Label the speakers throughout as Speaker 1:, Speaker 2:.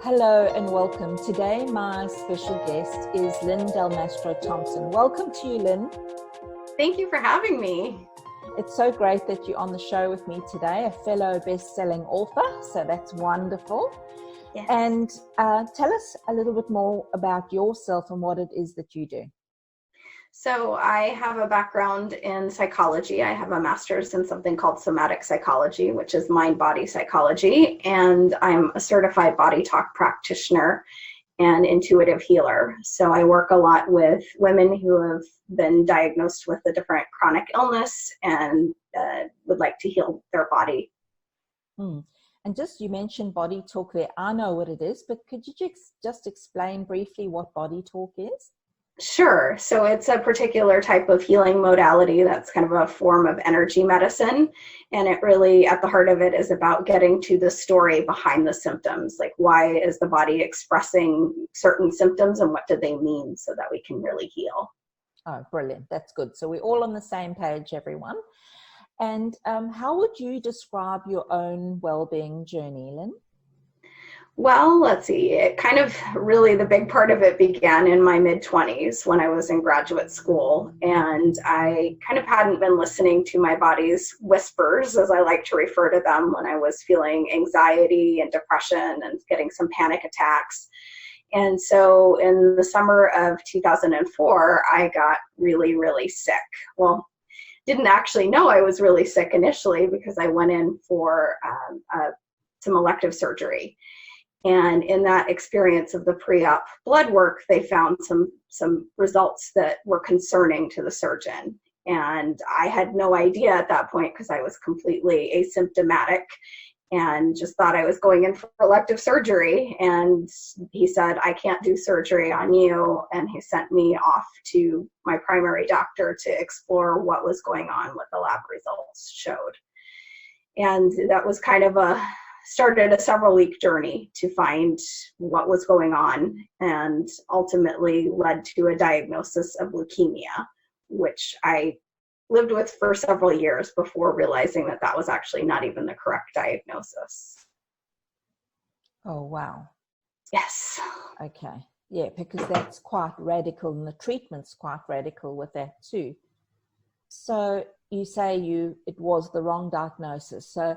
Speaker 1: Hello and welcome. Today my special guest is Lyn Delmastro-Thomson. Welcome to you, Lyn.
Speaker 2: Thank you for having me.
Speaker 1: It's so great that you're on the show with me today, a fellow best-selling author, so that's wonderful.
Speaker 2: Yes.
Speaker 1: And tell us a little bit more about yourself and what it is that you do.
Speaker 2: So I have a background in psychology. I have a master's in something called somatic psychology, which is mind-body psychology, and I'm a certified Bodytalk practitioner and intuitive healer. So I work a lot with women who have been diagnosed with a different chronic illness and would like to heal their body.
Speaker 1: And you mentioned Bodytalk there. I know what it is, but could you just explain briefly what Bodytalk is?
Speaker 2: Sure. So it's a particular type of healing modality that's kind of a form of energy medicine. And it really, at the heart of it, is about getting to the story behind the symptoms. Like, why is the body expressing certain symptoms and what do they mean, so that we can really heal?
Speaker 1: Oh, brilliant. That's good. So we're all on the same page, everyone. And how would you describe your own well-being journey, Lyn?
Speaker 2: Well, let's see. It kind of really, the big part of it began in my mid-20s when I was in graduate school. And I kind of hadn't been listening to my body's whispers, as I like to refer to them, when I was feeling anxiety and depression and getting some panic attacks. And so in the summer of 2004, I got really, really sick. Well, didn't actually know I was really sick initially because I went in for some elective surgery. And in that experience of the pre-op blood work, they found some results that were concerning to the surgeon. And I had no idea at that point because I was completely asymptomatic and just thought I was going in for elective surgery. And he said, I can't do surgery on you. And he sent me off to my primary doctor to explore what was going on, what the lab results showed. And that was kind of started a several-week journey to find what was going on, and ultimately led to a diagnosis of leukemia, which I lived with for several years before realizing that that was actually not even the correct diagnosis.
Speaker 1: Oh, wow.
Speaker 2: Yes.
Speaker 1: Okay. Yeah, because that's quite radical, and the treatment's quite radical with that too. So you say it was the wrong diagnosis. So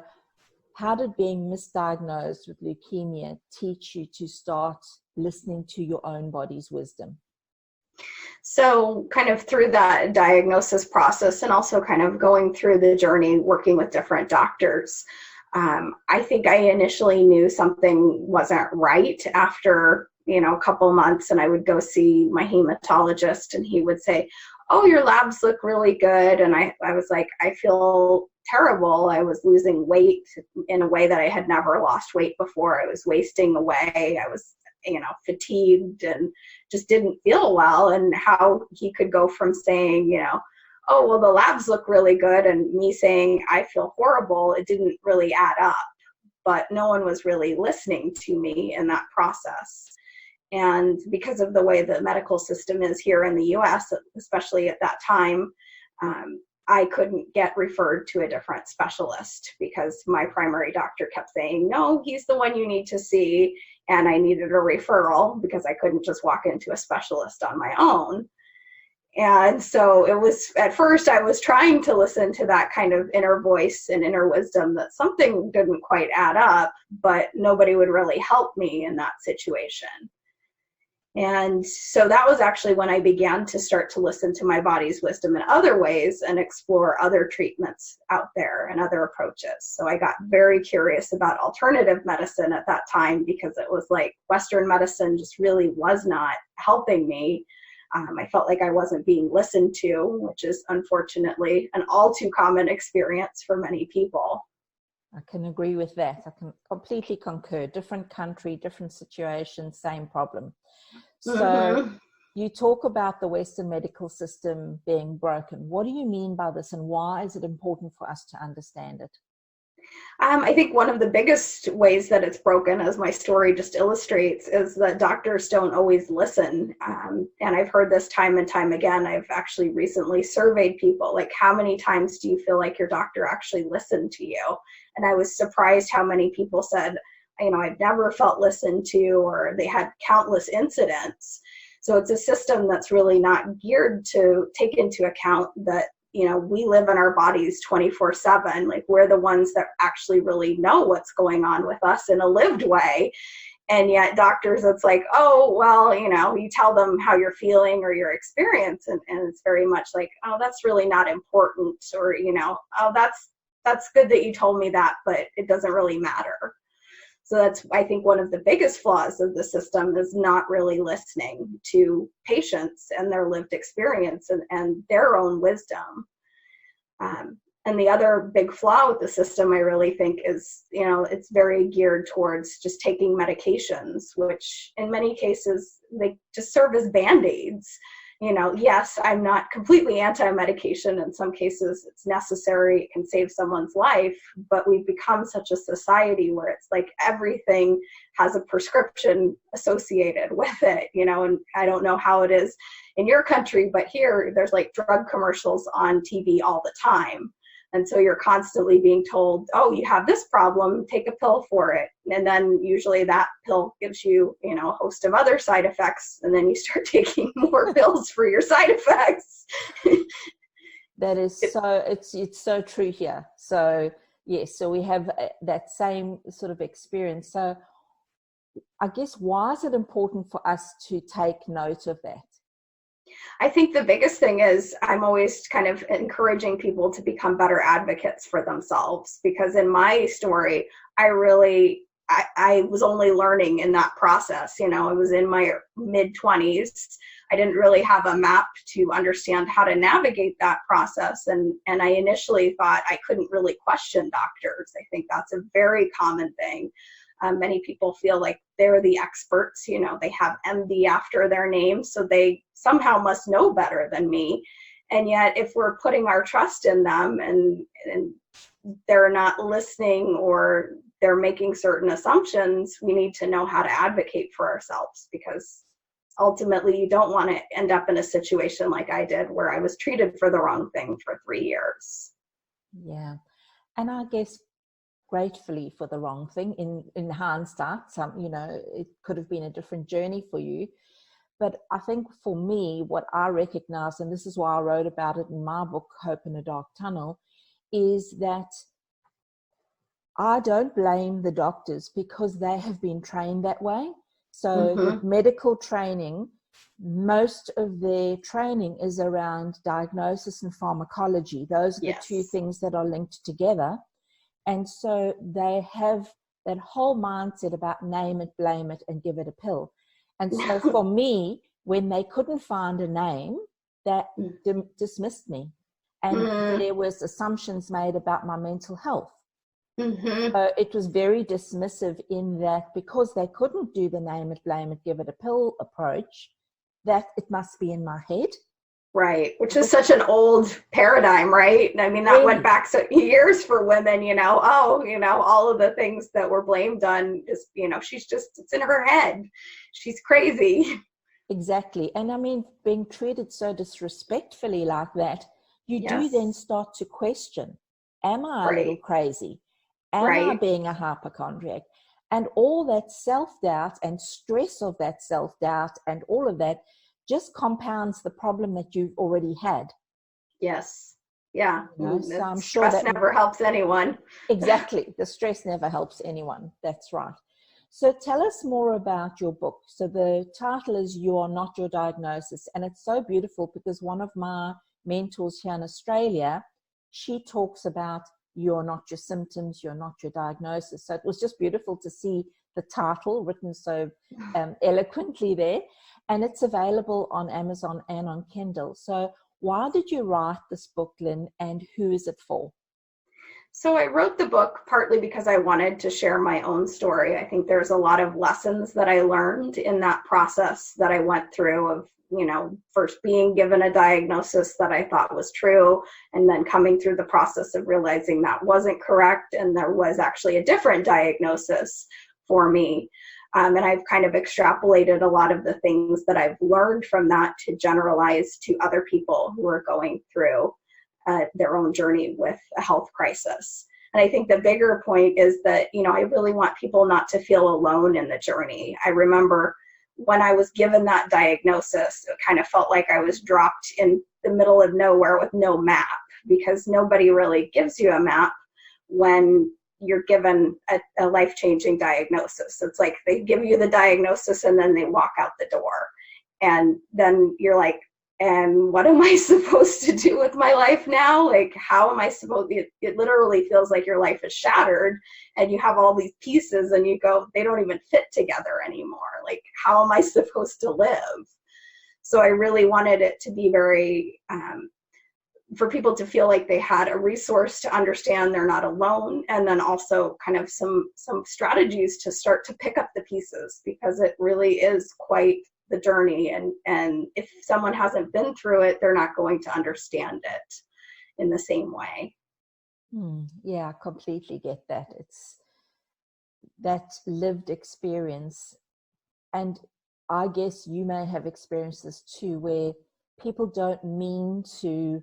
Speaker 1: how did being misdiagnosed with leukemia teach you to start listening to your own body's wisdom?
Speaker 2: So kind of through that diagnosis process and also kind of going through the journey working with different doctors, I think I initially knew something wasn't right after, a couple months, and I would go see my hematologist and he would say, oh, your labs look really good. And I was like, I feel terrible. I was losing weight in a way that I had never lost weight before. I was wasting away. I was, fatigued and just didn't feel well. And how he could go from saying, oh, well, the labs look really good, and me saying I feel horrible, it didn't really add up. But no one was really listening to me in that process. And because of the way the medical system is here in the US, especially at that time, I couldn't get referred to a different specialist because my primary doctor kept saying, no, he's the one you need to see. And I needed a referral because I couldn't just walk into a specialist on my own. And so it was, at first I was trying to listen to that kind of inner voice and inner wisdom that something didn't quite add up, but nobody would really help me in that situation. And so that was actually when I began to start to listen to my body's wisdom in other ways and explore other treatments out there and other approaches. So I got very curious about alternative medicine at that time because it was like Western medicine just really was not helping me. I felt like I wasn't being listened to, which is unfortunately an all too common experience for many people.
Speaker 1: I can agree with that. I can completely concur. Different country, different situation, same problem. So you talk about the Western medical system being broken. What do you mean by this, and why is it important for us to understand it?
Speaker 2: I think one of the biggest ways that it's broken, as my story just illustrates, is that doctors don't always listen. And I've heard this time and time again. I've actually recently surveyed people, like, how many times do you feel like your doctor actually listened to you? And I was surprised how many people said, I'd never felt listened to, or they had countless incidents. So it's a system that's really not geared to take into account that, we live in our bodies 24/7. Like, we're the ones that actually really know what's going on with us in a lived way. And yet doctors, it's like, oh, well, you tell them how you're feeling or your experience. And it's very much like, oh, that's really not important. Or, oh, that's good that you told me that, but it doesn't really matter. So that's, I think, one of the biggest flaws of the system is not really listening to patients and their lived experience and their own wisdom. And the other big flaw with the system, I really think, is, it's very geared towards just taking medications, which in many cases, they just serve as Band-Aids. Yes, I'm not completely anti-medication. In some cases, it's necessary. It can save someone's life. But we've become such a society where it's like everything has a prescription associated with it, and I don't know how it is in your country, but here there's like drug commercials on TV all the time. And so you're constantly being told, oh, you have this problem, take a pill for it. And then usually that pill gives you, a host of other side effects. And then you start taking more pills for your side effects.
Speaker 1: That is so, it's so true here. So, yes, so we have that same sort of experience. So I guess, why is it important for us to take note of that?
Speaker 2: I think the biggest thing is I'm always kind of encouraging people to become better advocates for themselves, because in my story, I was only learning in that process. I was in my mid-20s. I didn't really have a map to understand how to navigate that process. And I initially thought I couldn't really question doctors. I think that's a very common thing. Many people feel like they're the experts, they have MD after their name, so they somehow must know better than me. And yet, if we're putting our trust in them and they're not listening, or they're making certain assumptions, we need to know how to advocate for ourselves, because ultimately you don't want to end up in a situation like I did, where I was treated for the wrong thing for 3 years.
Speaker 1: Yeah. And I guess, gratefully, for the wrong thing in hindsight, it could have been a different journey for you. But I think for me, what I recognize, and this is why I wrote about it in my book, Hope in a Dark Tunnel, is that I don't blame the doctors, because they have been trained that way. So with medical training, most of their training is around diagnosis and pharmacology. Those are the two things that are linked together. And so they have that whole mindset about name it, blame it, and give it a pill. And so for me, when they couldn't find a name, that dismissed me. And there was assumptions made about my mental health. So it was very dismissive, in that because they couldn't do the name it, blame it, give it a pill approach, that it must be in my head.
Speaker 2: Right, which is such an old paradigm, right? I mean, that went back years for women, all of the things that were blamed on is, it's in her head. She's crazy.
Speaker 1: Exactly. And I mean, being treated so disrespectfully like that, you do then start to question, am I a little crazy? Am I being a hypochondriac? And all that self-doubt and stress of that self-doubt and all of that just compounds the problem that you've already had.
Speaker 2: Yes. Yeah.
Speaker 1: So I'm sure
Speaker 2: stress never helps anyone.
Speaker 1: Exactly. The stress never helps anyone. That's right. So tell us more about your book. So the title is You Are Not Your Diagnosis. And it's so beautiful, because one of my mentors here in Australia, she talks about you're not your symptoms, you're not your diagnosis. So it was just beautiful to see the title written so eloquently there. And it's available on Amazon and on Kindle. So why did you write this book, Lyn, and who is it for?
Speaker 2: So I wrote the book partly because I wanted to share my own story. I think there's a lot of lessons that I learned in that process that I went through of, first being given a diagnosis that I thought was true, and then coming through the process of realizing that wasn't correct, and there was actually a different diagnosis for me. And I've kind of extrapolated a lot of the things that I've learned from that to generalize to other people who are going through their own journey with a health crisis. And I think the bigger point is that, I really want people not to feel alone in the journey. I remember when I was given that diagnosis, it kind of felt like I was dropped in the middle of nowhere with no map, because nobody really gives you a map when you're given a life-changing diagnosis. It's like they give you the diagnosis and then they walk out the door. And then you're like, and what am I supposed to do with my life now? Like, how am I supposed to, it literally feels like your life is shattered and you have all these pieces and you go, they don't even fit together anymore. Like, how am I supposed to live? So I really wanted it to be very, for people to feel like they had a resource to understand they're not alone, and then also kind of some strategies to start to pick up the pieces, because it really is quite the journey, and if someone hasn't been through it, they're not going to understand it in the same way.
Speaker 1: Yeah, I completely get that. It's that lived experience. And I guess you may have experienced this too, where people don't mean to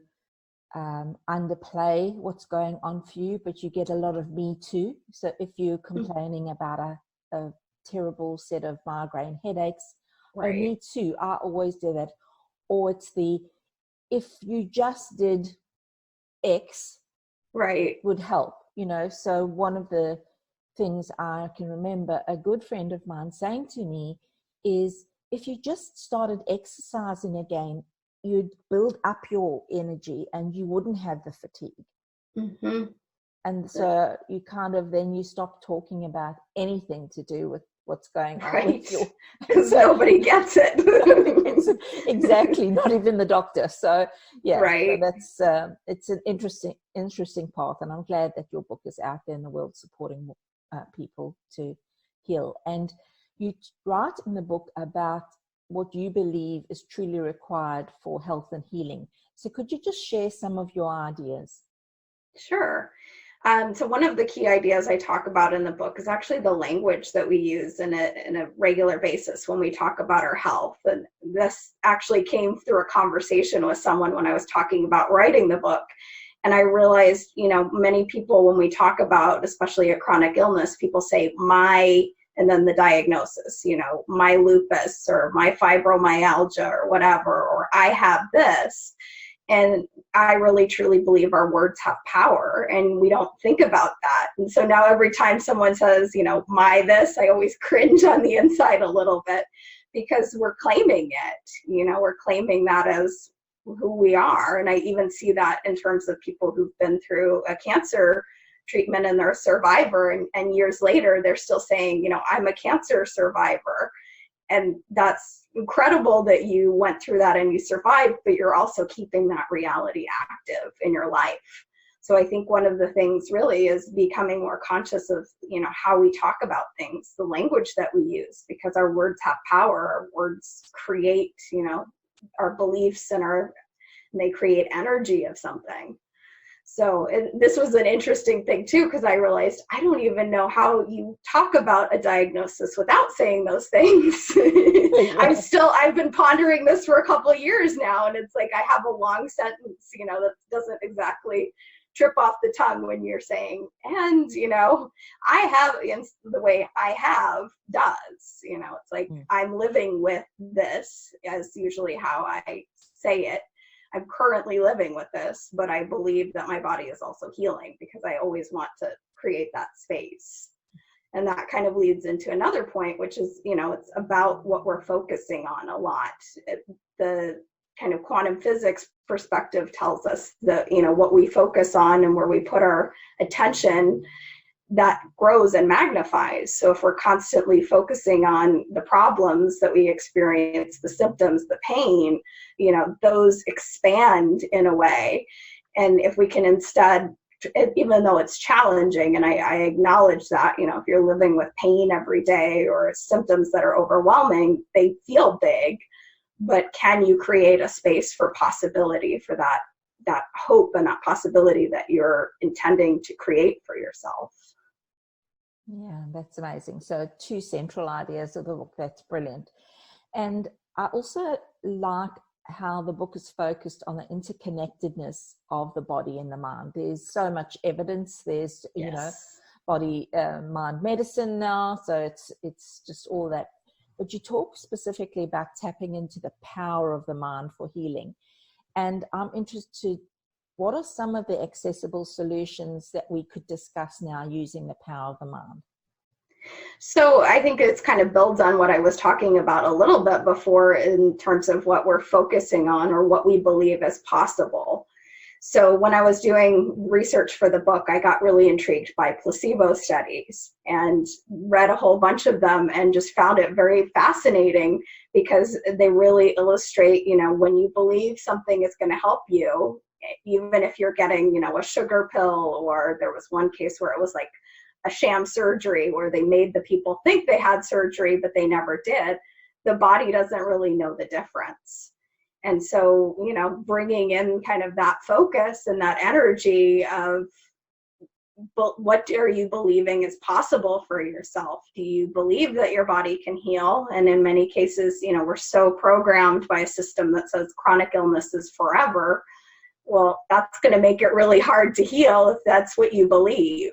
Speaker 1: underplay what's going on for you, but you get a lot of me too. So if you're complaining about a terrible set of migraine headaches,
Speaker 2: Right.
Speaker 1: Oh, me too, I always do that. Or it's if you just did X,
Speaker 2: right,
Speaker 1: would help, So one of the things I can remember a good friend of mine saying to me is, if you just started exercising again, you'd build up your energy and you wouldn't have the fatigue.
Speaker 2: Mm-hmm.
Speaker 1: And so you kind of, then you stop talking about anything to do with what's going on with you.
Speaker 2: Because nobody gets it.
Speaker 1: Exactly, not even the doctor. So yeah,
Speaker 2: right.
Speaker 1: so that's it's an interesting path, and I'm glad that your book is out there in the world supporting people to heal. And you write in the book about what you believe is truly required for health and healing. So could you just share some of your ideas?
Speaker 2: Sure. So one of the key ideas I talk about in the book is actually the language that we use in a regular basis when we talk about our health. And this actually came through a conversation with someone when I was talking about writing the book. And I realized, many people, when we talk about, especially a chronic illness, people say and then the diagnosis, my lupus or my fibromyalgia or whatever, or I have this. And I really truly believe our words have power, and we don't think about that. And so now every time someone says, my this, I always cringe on the inside a little bit, because we're claiming it, we're claiming that as who we are. And I even see that in terms of people who've been through a cancer treatment and they're a survivor, and years later, they're still saying, I'm a cancer survivor. And that's incredible that you went through that and you survived, but you're also keeping that reality active in your life. So I think one of the things really is becoming more conscious of, how we talk about things, the language that we use, because our words have power. Our words create, our beliefs, and they create energy of something. So this was an interesting thing too, because I realized I don't even know how you talk about a diagnosis without saying those things. I've been pondering this for a couple of years now, and it's like I have a long sentence, that doesn't exactly trip off the tongue when you're saying, and, I have, in the way I have does, it's like I'm living with this, as usually how I say it. I'm currently living with this, but I believe that my body is also healing, because I always want to create that space. And that kind of leads into another point, which is, it's about what we're focusing on a lot. The kind of quantum physics perspective tells us that, what we focus on and where we put our attention, that grows and magnifies. So if we're constantly focusing on the problems that we experience, the symptoms, the pain, those expand in a way. And if we can instead, even though it's challenging, and I acknowledge that, if you're living with pain every day or symptoms that are overwhelming, they feel big, but can you create a space for possibility, for that hope and that possibility that you're intending to create for yourself?
Speaker 1: Yeah, that's amazing. So 2 central ideas of the book. That's brilliant. And I also like how the book is focused on the interconnectedness of the body and the mind. There's so much evidence. There's, you know, body mind medicine now, so it's just all that. But you talk specifically about tapping into the power of the mind for healing, and I'm interested, what are some of the accessible solutions that we could discuss now using the power of the mind?
Speaker 2: So I think it's kind of builds on what I was talking about a little bit before in terms of what we're focusing on or what we believe is possible. So when I was doing research for the book, I got really intrigued by placebo studies and read a whole bunch of them and just found it very fascinating because they really illustrate, you know, when you believe something is going to help you, even if you're getting, you know, a sugar pill, or there was one case where it was like a sham surgery where they made the people think they had surgery, but they never did. The body doesn't really know the difference. And so, you know, bringing in kind of that focus and that energy of what are you believing is possible for yourself? Do you believe that your body can heal? And in many cases, you know, we're so programmed by a system that says chronic illness is forever. Well, that's going to make it really hard to heal if that's what you believe.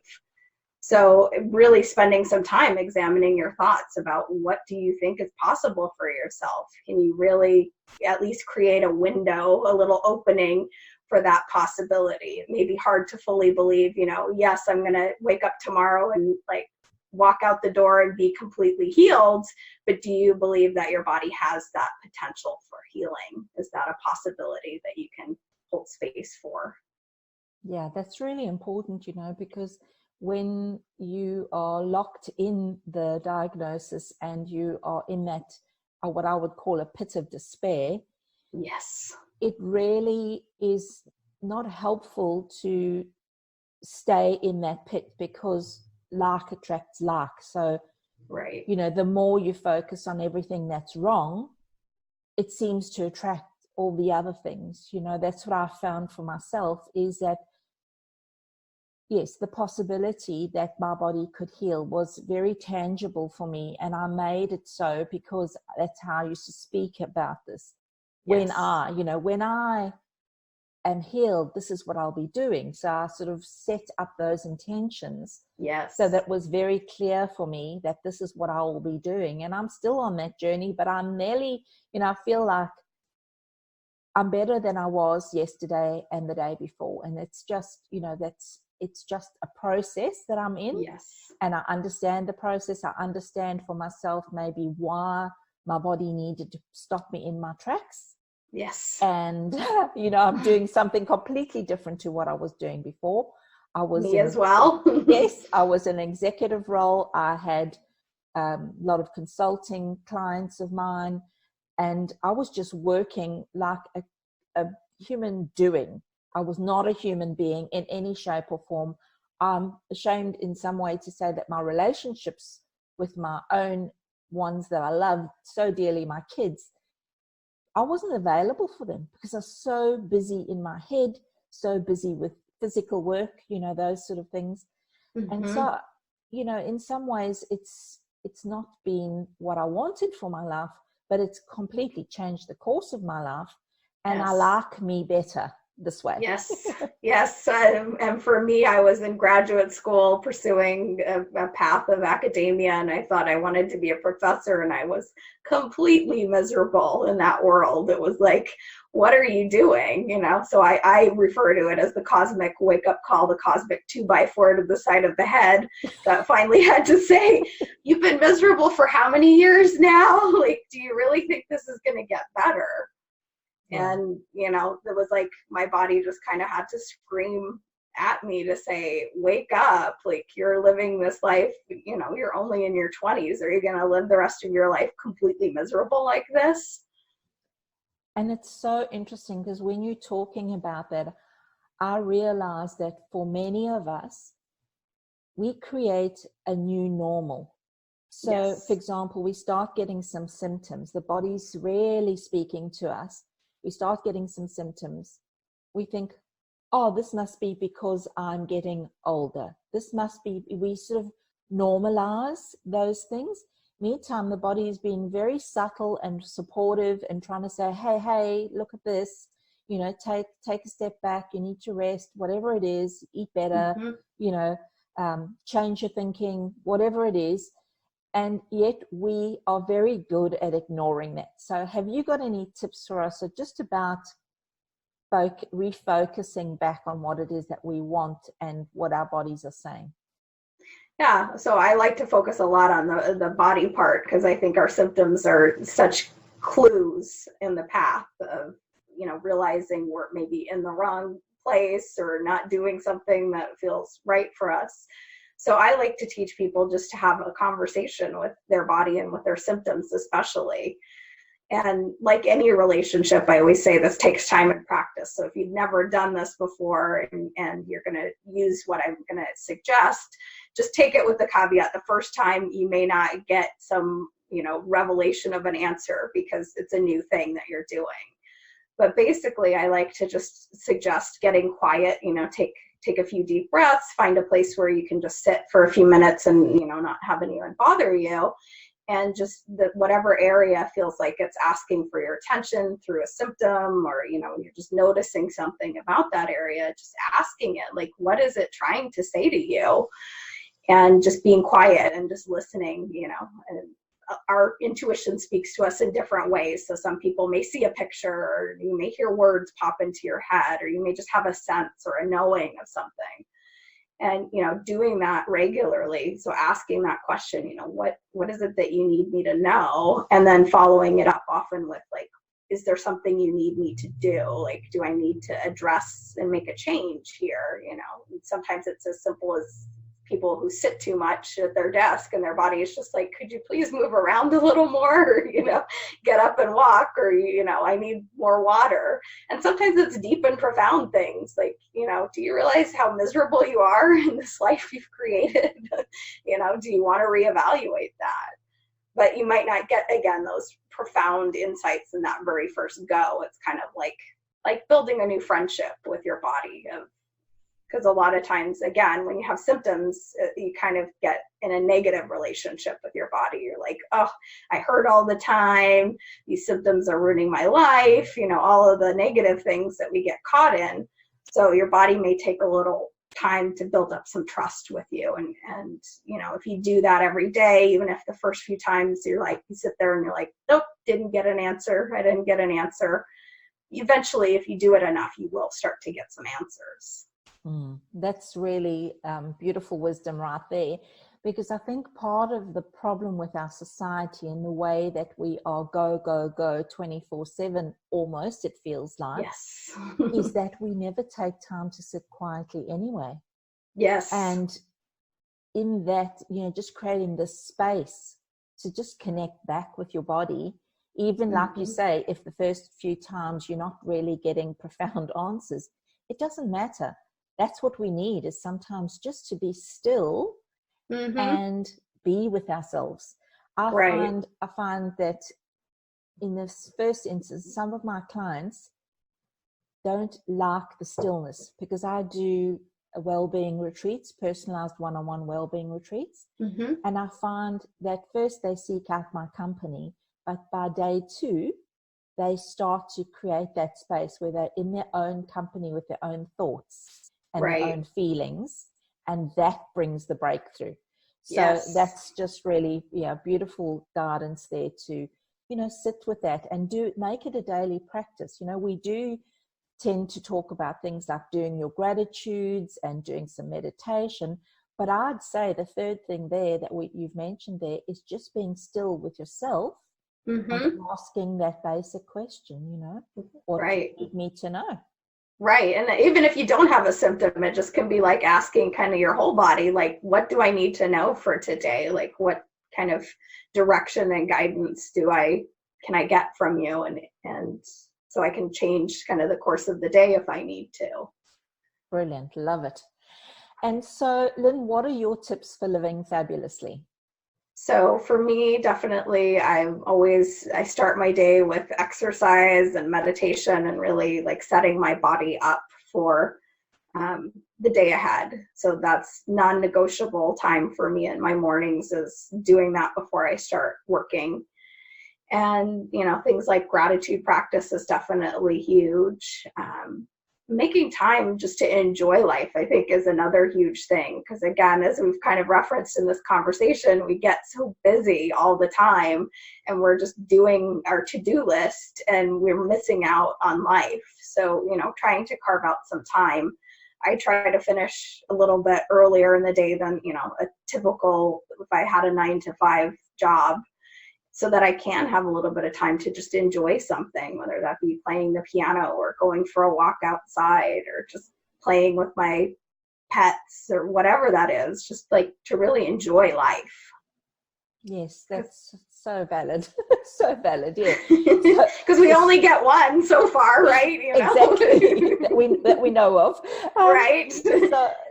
Speaker 2: So really spending some time examining your thoughts about what do you think is possible for yourself? Can you really at least create a window, a little opening for that possibility? It may be hard to fully believe, you know, yes, I'm going to wake up tomorrow and like walk out the door and be completely healed. But do you believe that your body has that potential for healing? Is that a possibility that you can hold space for?
Speaker 1: Yeah, that's really important, you know, because when you are locked in the diagnosis and you are in that, what I would call a pit of despair,
Speaker 2: yes,
Speaker 1: it really is not helpful to stay in that pit, because like attracts like. So,
Speaker 2: right,
Speaker 1: you know, the more you focus on everything that's wrong, it seems to attract all the other things. You know, that's what I found for myself, is that yes, the possibility that my body could heal was very tangible for me. And I made it so because that's how I used to speak about this. When I am healed, this is what I'll be doing. So I sort of set up those intentions.
Speaker 2: Yes.
Speaker 1: So that was very clear for me that this is what I will be doing. And I'm still on that journey, but I'm nearly, you know, I feel like I'm better than I was yesterday and the day before. And it's just, you know, it's just a process that I'm in.
Speaker 2: Yes.
Speaker 1: And I understand the process. I understand for myself maybe why my body needed to stop me in my tracks.
Speaker 2: Yes.
Speaker 1: And, you know, I'm doing something completely different to what I was doing before. I was
Speaker 2: me as well.
Speaker 1: Yes, I was an executive role. I had a lot of consulting clients of mine, and I was just working like a human doing. I was not a human being in any shape or form. I'm ashamed in some way to say that my relationships with my own ones that I loved so dearly, my kids, I wasn't available for them because I was so busy in my head, so busy with physical work, you know, those sort of things. Mm-hmm. And so, you know, in some ways it's not been what I wanted for my life, but it's completely changed the course of my life. And yes. I like me better this way.
Speaker 2: Yes, yes. And for me, I was in graduate school pursuing a path of academia, and I thought I wanted to be a professor, and I was completely miserable in that world. It was like, what are you doing? You know, so I refer to it as the cosmic wake-up call, the cosmic 2x4 to the side of the head that finally had to say, you've been miserable for how many years now? Like, do you really think this is going to get better? And, you know, it was like my body just kind of had to scream at me to say, wake up, like you're living this life, you know, you're only in your 20s. Are you going to live the rest of your life completely miserable like this?
Speaker 1: And it's so interesting because when you're talking about that, I realize that for many of us, we create a new normal. So, yes. For example, we start getting some symptoms. The body's really speaking to us. We start getting some symptoms. We think, oh, this must be because I'm getting older. This must be, we sort of normalize those things. meantime, the body is being very subtle and supportive and trying to say, hey, look at this, you know, take a step back, you need to rest, whatever it is, eat better, you know, change your thinking, whatever it is. And yet we are very good at ignoring that. So have you got any tips for us? So just about refocusing back on what it is that we want and what our bodies are saying.
Speaker 2: Yeah, so I like to focus a lot on the body part, because I think our symptoms are such clues in the path of, you know, realizing we're maybe in the wrong place or not doing something that feels right for us. So I like to teach people just to have a conversation with their body and with their symptoms especially. And like any relationship, I always say this takes time and practice. So if you've never done this before and you're going to use what I'm going to suggest, just take it with the caveat. The first time you may not get some, you know, revelation of an answer because it's a new thing that you're doing. But basically, I like to just suggest getting quiet, you know, take a few deep breaths, find a place where you can just sit for a few minutes and, you know, not have anyone bother you. And just whatever area feels like it's asking for your attention through a symptom, or, you know, you're just noticing something about that area, just asking it, like, what is it trying to say to you? And just being quiet and just listening, you know. And our intuition speaks to us in different ways. So some people may see a picture, or you may hear words pop into your head, or you may just have a sense or a knowing of something. And, you know, doing that regularly. So asking that question, you know, what is it that you need me to know? And then following it up often with, like, is there something you need me to do? Like, do I need to address and make a change here? You know, and sometimes it's as simple as people who sit too much at their desk and their body is just like, could you please move around a little more? Or, you know, get up and walk, or, you know, I need more water. And sometimes it's deep and profound things like, you know, do you realize how miserable you are in this life you've created? You know, do you want to reevaluate that? But you might not get, again, those profound insights in that very first go. It's kind of like building a new friendship with your body, because a lot of times, again, when you have symptoms, you kind of get in a negative relationship with your body. You're like, oh, I hurt all the time. These symptoms are ruining my life. You know, all of the negative things that we get caught in. So your body may take a little time to build up some trust with you. And, you know, if you do that every day, even if the first few times you're like, you sit there and you're like, nope, didn't get an answer. I didn't get an answer. Eventually, if you do it enough, you will start to get some answers.
Speaker 1: That's really beautiful wisdom right there, because I think part of the problem with our society and the way that we are go 24/7, almost, it feels like,
Speaker 2: yes,
Speaker 1: is that we never take time to sit quietly anyway.
Speaker 2: Yes.
Speaker 1: And in that, you know, just creating this space to just connect back with your body, even like you say, if the first few times you're not really getting profound answers, it doesn't matter. That's what we need, is sometimes just to be still and be with ourselves. I find that in this first instance, some of my clients don't like the stillness, because I do well-being retreats, personalized one-on-one well-being retreats. And I find that first they seek out my company, but by day 2, they start to create that space where they're in their own company with their own thoughts and their own feelings, and that brings the breakthrough. So that's just really, beautiful guidance there to, sit with that and make it a daily practice. We do tend to talk about things like doing your gratitudes and doing some meditation, but I'd say the third thing there that you've mentioned there is just being still with yourself and asking that basic question, what do you need me to know?
Speaker 2: Right. And even if you don't have a symptom, it just can be like asking kind of your whole body, like, what do I need to know for today? Like, what kind of direction and guidance can I get from you? And so I can change kind of the course of the day if I need to.
Speaker 1: Brilliant. Love it. And so, Lyn, what are your tips for living fabulously?
Speaker 2: So for me, definitely, I start my day with exercise and meditation, and really like setting my body up for the day ahead. So that's non-negotiable time for me in my mornings, is doing that before I start working. And, things like gratitude practice is definitely huge. Making time just to enjoy life, I think, is another huge thing. Because again, as we've kind of referenced in this conversation, we get so busy all the time and we're just doing our to-do list and we're missing out on life. So, trying to carve out some time. I try to finish a little bit earlier in the day than, a typical, if I had a 9-to-5 job, so that I can have a little bit of time to just enjoy something, whether that be playing the piano or going for a walk outside or just playing with my pets or whatever that is, just like to really enjoy life.
Speaker 1: Yes, that's so valid. So valid, yeah.
Speaker 2: Because we only get one so far, right?
Speaker 1: Exactly, that we know of.
Speaker 2: Right.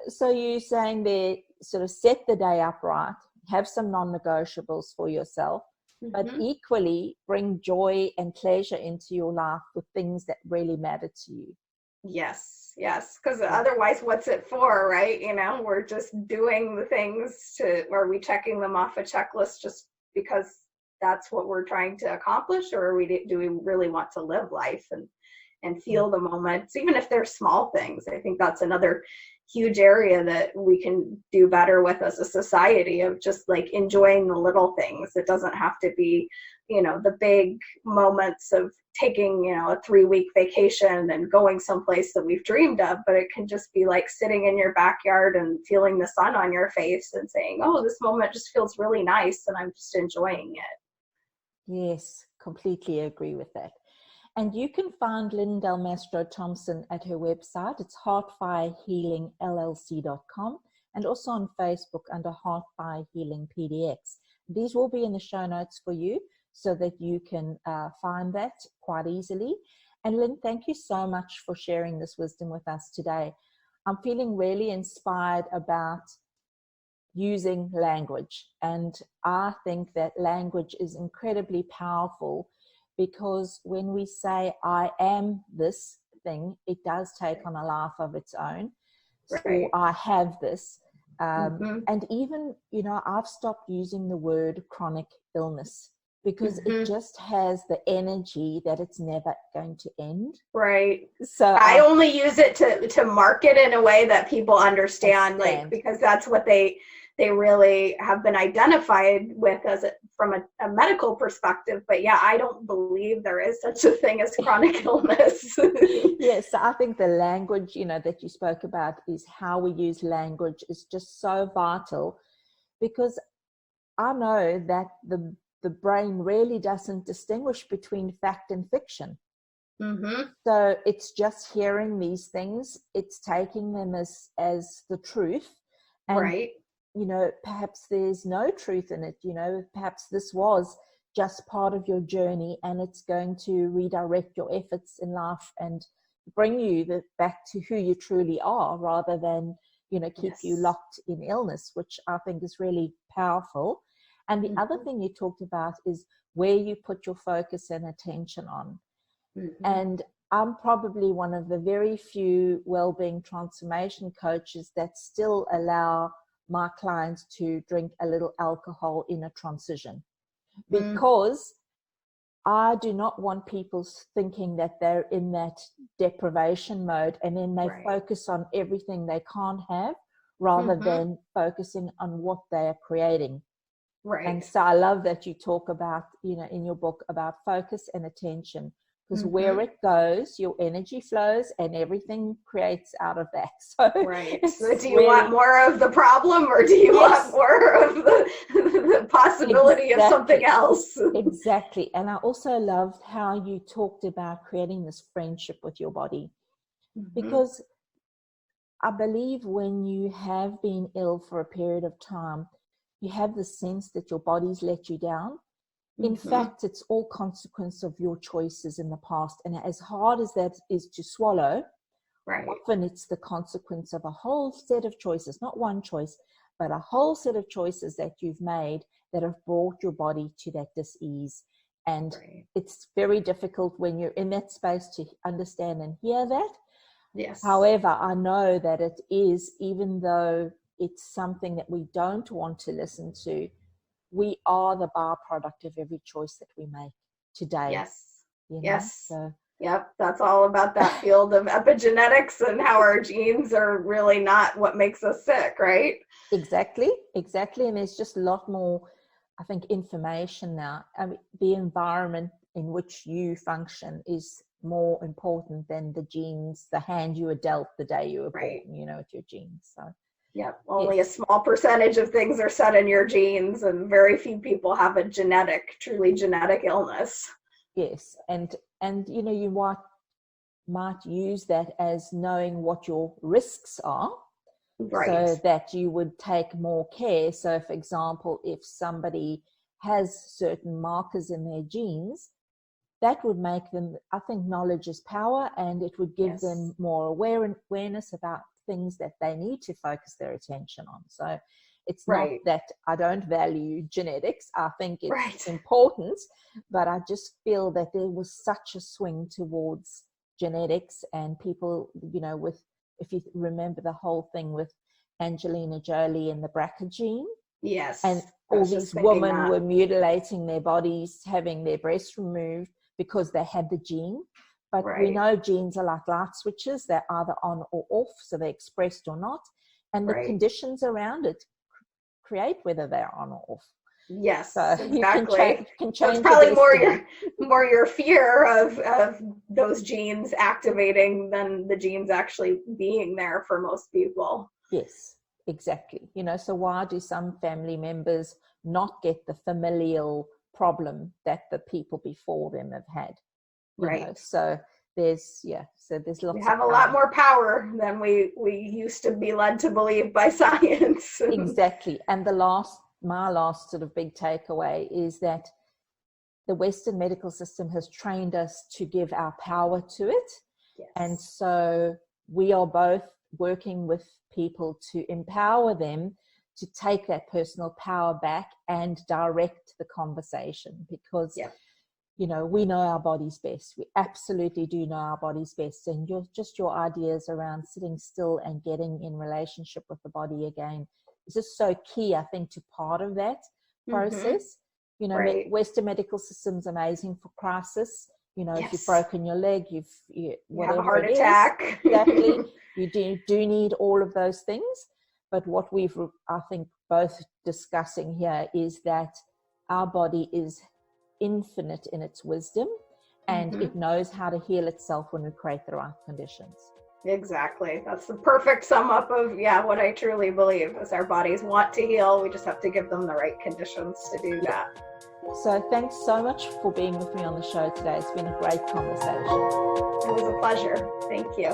Speaker 1: So you're saying there, sort of set the day up right, have some non-negotiables for yourself, but equally bring joy and pleasure into your life with things that really matter to you.
Speaker 2: Yes, because otherwise what's it for, right? We're just doing the things are we checking them off a checklist just because that's what we're trying to accomplish, or do we really want to live life and feel the moments, even if they're small things? I think that's another huge area that we can do better with as a society, of just like enjoying the little things. It doesn't have to be, the big moments of taking, a 3-week vacation and going someplace that we've dreamed of, but it can just be like sitting in your backyard and feeling the sun on your face and saying, oh, this moment just feels really nice and I'm just enjoying it.
Speaker 1: Yes, completely agree with that. And you can find Lyn Delmastro-Thomson at her website. It's heartfirehealingllc.com, and also on Facebook under Heartfire Healing PDX. These will be in the show notes for you so that you can find that quite easily. And Lyn, thank you so much for sharing this wisdom with us today. I'm feeling really inspired about using language. And I think that language is incredibly powerful, because when we say, I am this thing, it does take on a life of its own. Right. Or I have this. And even, I've stopped using the word chronic illness, because it just has the energy that it's never going to end.
Speaker 2: Right.
Speaker 1: So
Speaker 2: I only use it to market in a way that people understand. Like, because that's what they really have been identified with from a medical perspective. But yeah, I don't believe there is such a thing as chronic illness.
Speaker 1: Yes, so I think the language, that you spoke about, is how we use language is just so vital, because I know that the brain really doesn't distinguish between fact and fiction. So it's just hearing these things, it's taking them as the truth. And,
Speaker 2: right.
Speaker 1: Perhaps there's no truth in it. Perhaps this was just part of your journey, and it's going to redirect your efforts in life and bring you back to who you truly are, rather than, keep you locked in illness, which I think is really powerful. And the other thing you talked about is where you put your focus and attention on. And I'm probably one of the very few wellbeing transformation coaches that still allow my clients to drink a little alcohol in a transition, because I do not want people thinking that they're in that deprivation mode and then they focus on everything they can't have, rather than focusing on what they are creating. Right. And so I love that you talk about, in your book, about focus and attention, because where it goes, your energy flows and everything creates out of that. So,
Speaker 2: so do you want more of the problem, or do you want more of the possibility of something else?
Speaker 1: Exactly. And I also loved how you talked about creating this friendship with your body, because I believe when you have been ill for a period of time, you have the sense that your body's let you down. In fact, it's all consequence of your choices in the past. And as hard as that is to swallow, often it's the consequence of a whole set of choices, not one choice, but a whole set of choices that you've made that have brought your body to that dis-ease. And it's very difficult when you're in that space to understand and hear that.
Speaker 2: Yes.
Speaker 1: However, I know that it is, even though it's something that we don't want to listen to, we are the byproduct of every choice that we make today.
Speaker 2: Yes.
Speaker 1: You know?
Speaker 2: Yes.
Speaker 1: So,
Speaker 2: yep. That's all about that field of epigenetics and how our genes are really not what makes us sick, right?
Speaker 1: Exactly. And there's just a lot more, I think, information now. I mean, the environment in which you function is more important than the genes, the hand you were dealt the day you were born, you know, with your genes. So,
Speaker 2: yep, only a small percentage of things are set in your genes, and very few people have a truly genetic illness.
Speaker 1: Yes, and you know, you might use that as knowing what your risks are, so that you would take more care. So, for example, if somebody has certain markers in their genes, that would make them, I think knowledge is power, and it would give them more awareness about things that they need to focus their attention on. So it's not that I don't value genetics. I think it's important, but I just feel that there was such a swing towards genetics, and people, you know, with, if you remember the whole thing with Angelina Jolie and the BRCA gene.
Speaker 2: Yes.
Speaker 1: And all these women were mutilating their bodies, having their breasts removed because they had the gene. But we know genes are like light switches. They're either on or off, so they're expressed or not. And the conditions around it create whether they're on or off.
Speaker 2: Yes,
Speaker 1: so
Speaker 2: exactly.
Speaker 1: You can change
Speaker 2: so it's probably more your fear of those genes activating than the genes actually being there for most people.
Speaker 1: Yes, exactly. You know, so why do some family members not get the familial problem that the people before them have had? You know, so there's lots.
Speaker 2: We have a lot more power than we used to be led to believe by science.
Speaker 1: Exactly. And my last sort of big takeaway is that the Western medical system has trained us to give our power to it.
Speaker 2: Yes.
Speaker 1: And so we are both working with people to empower them to take that personal power back and direct the conversation, because you know, we know our bodies best. We absolutely do know our bodies best. And your ideas around sitting still and getting in relationship with the body again is just so key, I think, to part of that process. You know, Western medical system's amazing for crisis. You know, if you've broken your leg, you
Speaker 2: have a heart attack.
Speaker 1: Exactly. You do need all of those things. But what we've, I think, both discussing here is that our body is infinite in its wisdom, and it knows how to heal itself when we create the right conditions.
Speaker 2: Exactly. That's the perfect sum up of what I truly believe is our bodies want to heal. We just have to give them the right conditions to do that.
Speaker 1: So thanks so much for being with me on the show today. It's been a great conversation.
Speaker 2: It was a pleasure. Thank you.